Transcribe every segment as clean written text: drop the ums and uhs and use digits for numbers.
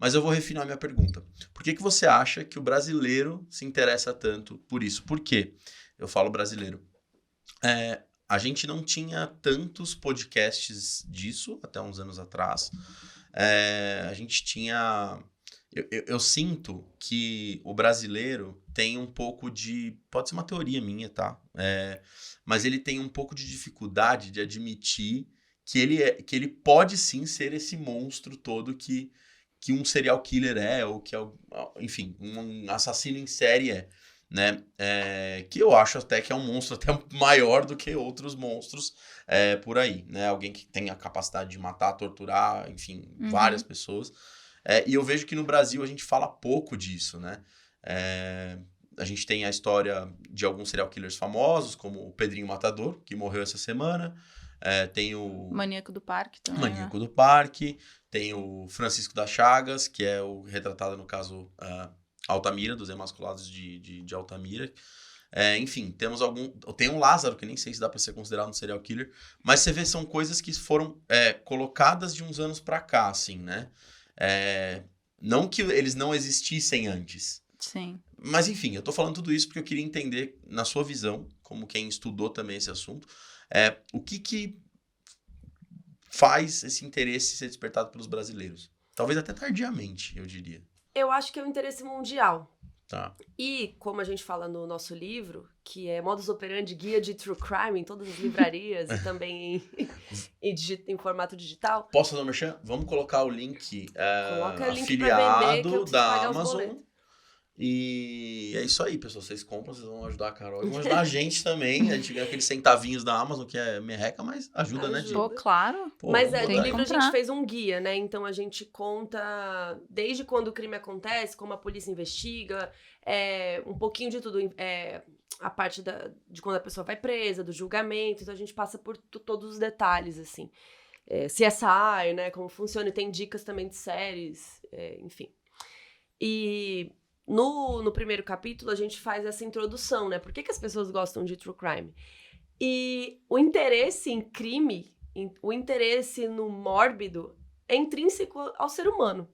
Mas eu vou refinar a minha pergunta. Por que você acha que o brasileiro se interessa tanto por isso? Por quê? Eu falo brasileiro. A gente não tinha tantos podcasts disso até uns anos atrás. A gente tinha... Eu sinto que o brasileiro tem um pouco de... Pode ser uma teoria minha, tá? Mas ele tem um pouco de dificuldade de admitir que ele pode sim ser esse monstro todo que um serial killer ou que, enfim, um assassino em série né? Que eu acho até que é um monstro até maior do que outros monstros por aí, né? Alguém que tem a capacidade de matar, torturar, enfim, várias pessoas. E eu vejo que no Brasil a gente fala pouco disso, né? A gente tem a história de alguns serial killers famosos, como o Pedrinho Matador, que morreu essa semana. Tem o... Maníaco do Parque também, Maníaco do Parque. Tem o Francisco das Chagas, que é o retratado no caso Altamira, dos Emasculados de Altamira. Enfim, tem um Lázaro, que nem sei se dá pra ser considerado um serial killer. Mas você vê, são coisas que foram colocadas de uns anos pra cá, assim, né? Não que eles não existissem antes. Sim. Mas, enfim, eu tô falando tudo isso porque eu queria entender, na sua visão, como quem estudou também esse assunto, o que faz esse interesse ser despertado pelos brasileiros? Talvez até tardiamente, eu diria. Eu acho que é um interesse mundial. Tá. E, como a gente fala no nosso livro, que é Modus Operandi, guia de True Crime em todas as livrarias e também em formato digital. Posso fazer um merchan? Vamos colocar o link, Coloca o link afiliado pra vender, que eu preciso da pagar os Amazon. boletos. E é isso aí, pessoal. Vocês compram, vocês vão ajudar a Carol e vão ajudar a gente também. A gente ganha aqueles centavinhos da Amazon, que é merreca, mas ajuda, né? Pô, claro. Mas vamos no botar livro aí. a gente fez um guia, né? Então a gente conta desde quando o crime acontece, como a polícia investiga, um pouquinho de tudo. A parte de quando a pessoa vai presa, do julgamento. Então a gente passa por todos os detalhes, assim. CSI, né? Como funciona. E tem dicas também de séries, enfim. E... No primeiro capítulo, a gente faz essa introdução, né? Por que as pessoas gostam de true crime? E o interesse em crime, o interesse no mórbido, é intrínseco ao ser humano.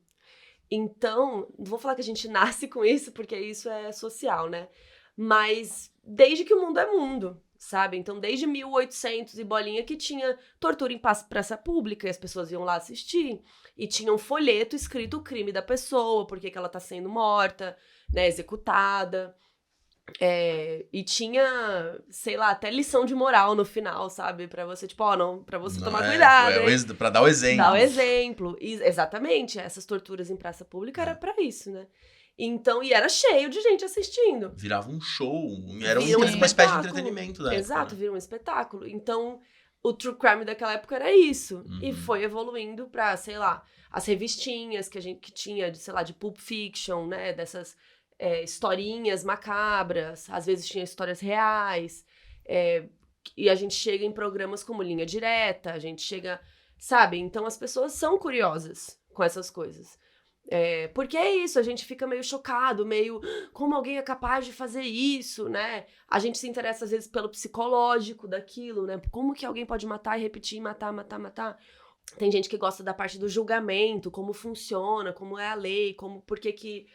Então, não vou falar que a gente nasce com isso, porque isso é social, né? Mas desde que o mundo é mundo, sabe? Então, desde 1800 e bolinha que tinha tortura em praça pública, e as pessoas iam lá assistir. E tinha um folheto escrito o crime da pessoa, por que ela tá sendo morta, né, executada. E tinha, sei lá, até lição de moral no final, sabe? Pra você, tipo, pra você tomar cuidado. Pra dar o exemplo. Dar o exemplo. Exatamente, essas torturas em praça pública era pra isso, né? Então, e era cheio de gente assistindo. Virava um show, era uma espécie de entretenimento da Exato, época, né? vira um espetáculo. Então, o true crime daquela época era isso. E foi evoluindo pra, sei lá, as revistinhas que tinha, de, sei lá, de Pulp Fiction, né? Dessas historinhas macabras. Às vezes tinha histórias reais. E a gente chega em programas como Linha Direta, a gente chega... Sabe? Então, as pessoas são curiosas com essas coisas. Porque é isso, a gente fica meio chocado, meio... Como alguém é capaz de fazer isso, né? A gente se interessa, às vezes, pelo psicológico daquilo, né? Como que alguém pode matar e repetir, matar. Tem gente que gosta da parte do julgamento, como funciona, como é a lei, por que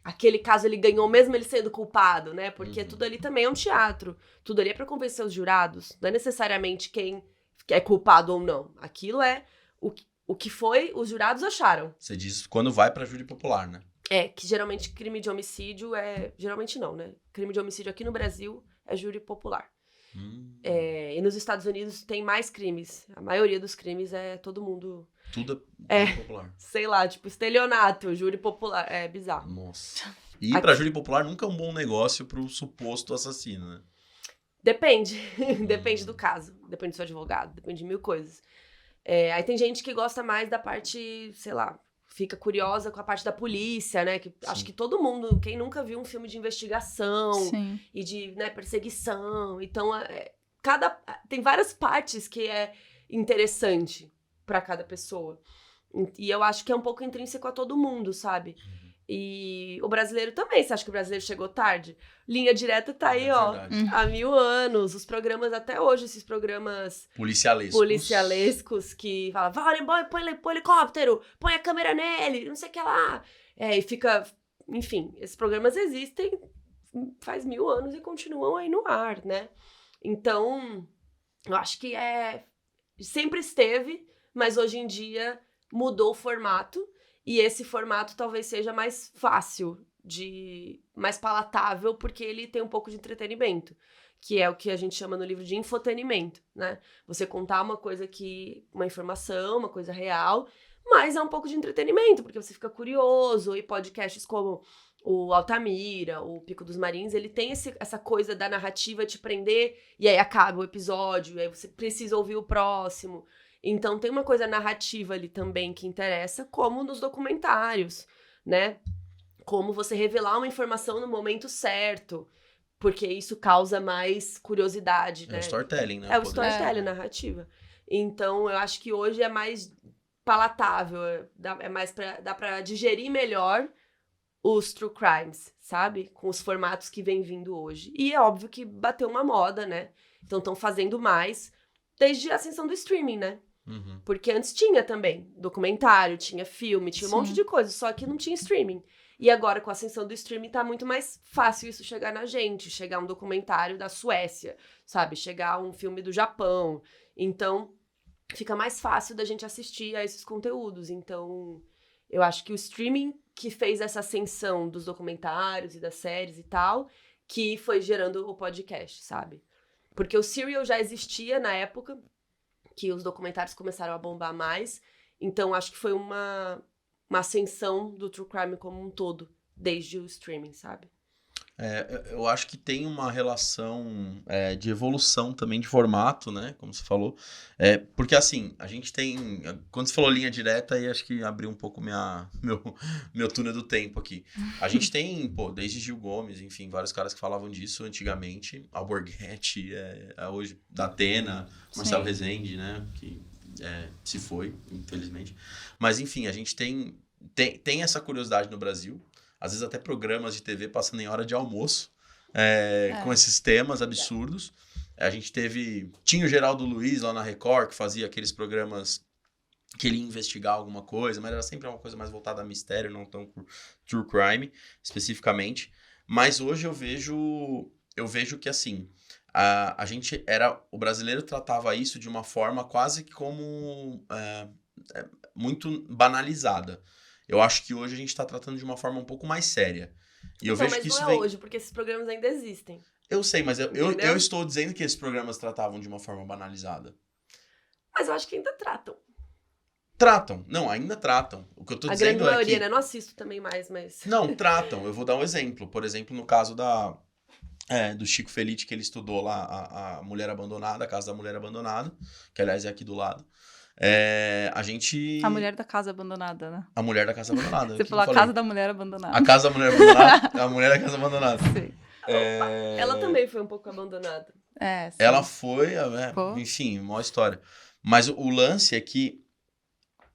aquele caso ele ganhou mesmo ele sendo culpado, né? Porque tudo ali também é um teatro. Tudo ali é pra convencer os jurados. Não é necessariamente quem é culpado ou não. Aquilo é o que os jurados acharam. Você diz quando vai pra júri popular, né? Que geralmente crime de homicídio geralmente não, né? Crime de homicídio aqui no Brasil é júri popular. E nos Estados Unidos tem mais crimes. A maioria dos crimes é todo mundo... Tudo é júri popular. Sei lá, tipo estelionato, júri popular. É bizarro. Nossa. E ir pra júri popular nunca é um bom negócio pro suposto assassino, né? Depende. Depende do caso. Depende do seu advogado. Depende de mil coisas. Aí tem gente que gosta mais da parte, sei lá, fica curiosa com a parte da polícia, né? Que acho que todo mundo, quem nunca viu um filme de investigação Sim. E de perseguição. Então, tem várias partes que é interessante pra cada pessoa. E eu acho que é um pouco intrínseco a todo mundo, sabe? E o brasileiro também. Você acha que o brasileiro chegou tarde? Linha Direta tá aí, verdade. há 1000 anos. Os programas até hoje, esses programas policialescos que falam, põe helicóptero, põe a câmera nele, não sei o que lá. E fica... Enfim, esses programas existem faz 1000 anos e continuam aí no ar, né? Então, eu acho que sempre esteve, mas hoje em dia mudou o formato. E esse formato talvez seja mais fácil, mais palatável, porque ele tem um pouco de entretenimento, que é o que a gente chama no livro de infotenimento, né? Você contar uma informação, uma coisa real, mas é um pouco de entretenimento, porque você fica curioso, e podcasts como o Altamira, o Pico dos Marins, ele tem essa coisa da narrativa te prender, e aí acaba o episódio, e aí você precisa ouvir o próximo. Então, tem uma coisa narrativa ali também que interessa, como nos documentários, né? Como você revelar uma informação no momento certo, porque isso causa mais curiosidade, né? É o storytelling, né? É o storytelling, narrativa. Então, eu acho que hoje é mais palatável, dá pra digerir melhor os true crimes, sabe? Com os formatos que vem vindo hoje. E é óbvio que bateu uma moda, né? Então, estão fazendo mais desde a ascensão do streaming, né? Uhum. Porque antes tinha também documentário, tinha filme, tinha um monte de coisa, só que não tinha streaming. E agora, com a ascensão do streaming, tá muito mais fácil isso chegar na gente. Chegar um documentário da Suécia, sabe? Chegar um filme do Japão. Então, fica mais fácil da gente assistir a esses conteúdos. Então, eu acho que o streaming que fez essa ascensão dos documentários e das séries e tal, que foi gerando o podcast, sabe? Porque o Serial já existia na época que os documentários começaram a bombar mais. Então, acho que foi uma ascensão do true crime como um todo, desde o streaming, sabe? Eu acho que tem uma relação de evolução também de formato, né? Como você falou. Porque, assim, a gente tem... Quando você falou linha direta, aí acho que abriu um pouco meu túnel do tempo aqui. A gente tem, desde Gil Gomes, enfim, vários caras que falavam disso antigamente. Alborguete, hoje, Datena, Marcelo Rezende, né? Que se foi, infelizmente. Mas, enfim, a gente tem essa curiosidade no Brasil. Às vezes até programas de TV passando em hora de almoço, com esses temas absurdos. A gente tinha o Geraldo Luiz lá na Record, que fazia aqueles programas que ele ia investigar alguma coisa, mas era sempre uma coisa mais voltada a mistério, não tão por true crime, especificamente. Mas hoje eu vejo que, assim, o brasileiro tratava isso de uma forma quase que como muito banalizada. Eu acho que hoje a gente está tratando de uma forma um pouco mais séria. E eu vejo que isso vem... hoje, porque esses programas ainda existem. Eu sei, mas eu estou dizendo que esses programas tratavam de uma forma banalizada. Mas eu acho que ainda tratam. Tratam. Não, ainda tratam. O que eu estou dizendo é que... A grande maioria, né? Não assisto também mais, mas... Não, tratam. Eu vou dar um exemplo. Por exemplo, no caso do Chico Felitti, que ele estudou lá a Mulher Abandonada, a Casa da Mulher Abandonada, que aliás é aqui do lado. A Mulher da Casa Abandonada, né? A Mulher da Casa Abandonada. Você falou a Casa da Mulher Abandonada. A Casa da Mulher Abandonada? A Mulher da Casa Abandonada. Sim. Ela também foi um pouco abandonada. Sim. Ela foi, enfim, uma história. Mas o lance é que,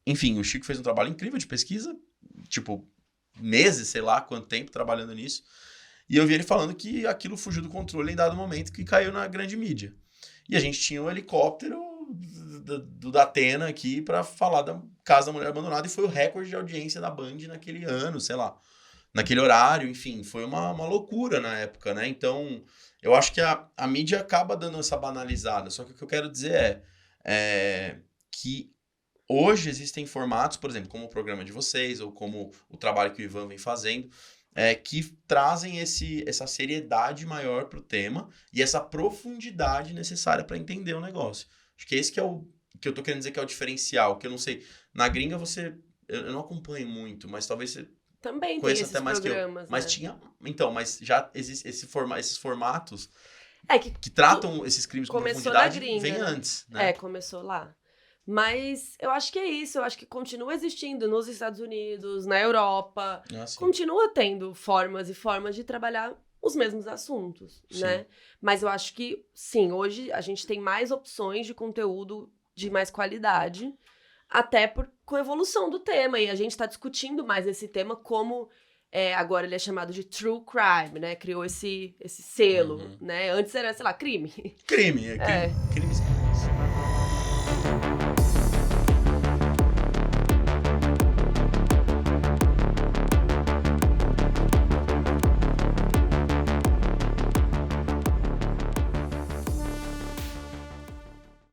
enfim, o Chico fez um trabalho incrível de pesquisa, tipo, meses, sei lá quanto tempo trabalhando nisso. E eu vi ele falando que aquilo fugiu do controle em dado momento que caiu na grande mídia. E a gente tinha um helicóptero do Datena aqui pra falar da Casa da Mulher Abandonada e foi o recorde de audiência da Band naquele ano, sei lá, naquele horário, enfim, foi uma loucura na época, né? Então, eu acho que a mídia acaba dando essa banalizada, só que o que eu quero dizer é que hoje existem formatos, por exemplo, como o programa de vocês ou como o trabalho que o Ivan vem fazendo, que trazem essa seriedade maior pro tema e essa profundidade necessária para entender o negócio. Acho que esse que é o que eu tô querendo dizer que é o diferencial, que eu não sei. Na gringa eu não acompanho muito, mas talvez você também conheça tem esses até mais programas, que eu. Mas né? tinha. Então, mas já existe esses formatos que tratam esses crimes com profundidade gringa, vem né? antes, né? Começou lá. Mas eu acho que é isso, eu acho que continua existindo nos Estados Unidos, na Europa. Continua tendo formas e formas de trabalhar os mesmos assuntos, né? Mas eu acho que, sim, hoje a gente tem mais opções de conteúdo de mais qualidade, até com a evolução do tema. E a gente está discutindo mais esse tema como Agora ele é chamado de True Crime, né? Criou esse selo, Uhum. né? Antes era, sei lá, crime. Crime. É. Crime